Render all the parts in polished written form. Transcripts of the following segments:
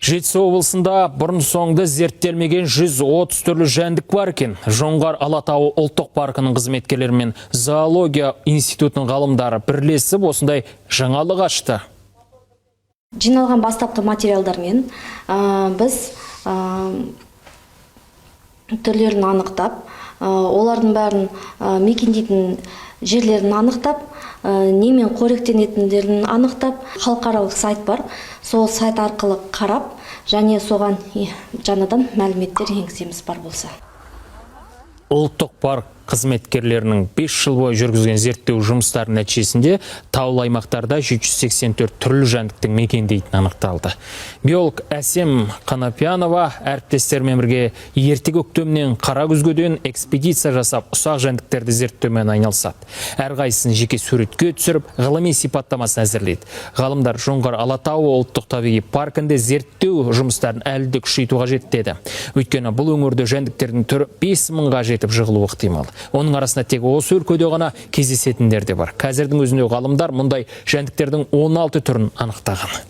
Жетісу облысында бұрын соңды зерттелмеген 130 түрлі жәндік бар екен. Жоңғар Алатауы ұлттық паркының қызметкерлері мен зоология институтының ғалымдары бірлесіп осындай жаңалық ашты. Жиналған бастапқы материалдармен біз түрлерін анықтап, олардың бәрін мекендейтін жерлерін анықтап, немен қоректенетіндерін анықтап, халықаралық сайт бар. Сол сайт арқылы қарап, және соған жаңадан мәліметтер енгіземіз бар болса. Ұлттық парк қызметкерлерінің 5 жыл бойы жүргізген зерттеу жұмыстары нәтижесінде таулы аймақтарда 784 түрлі жәндіктің мекендейтіні анықталды. Биолог Әсем Қанапиянова әріптестермен бірге ерте көктемнен қара күзге дейін экспедиция жасап, ұсақ жәндіктерді зерттеумен айналысады. Әрқайсысын жеке суретке түсіріп, ғылыми сипаттамасын әзірлейді. Ғалымдар Жоңғар Алатауы ұлттық табиғи паркінде зерттеу жұмыстарын әлі де күшейту қажет деді. Өйткені бұл өңірде жәндіктердің түрі 5000-ға жетіп жығылуы ықтимал. Оның арасында тек осы өлкеде ғана кездесетіндер де бар. Қазірдің өзінде ғалымдар мұндай жәндіктердің 16 түрін анықтаған.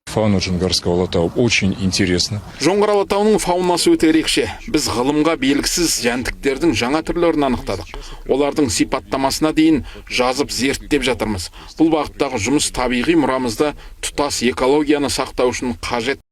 Фауна Жоңғарского Алатауы очень интересно. Жоңғар Алатауының фаунасы өте ерекше. Біз ғылымға белгісіз жәндіктердің жаңа түрлерін анықтадық. Олардың сипаттамасына дейін жазып зерттеп жатырмыз. Бұл бағыттағы жұмыс табиғи мұрамызда тұтас экологияны сақтау үшін қажет.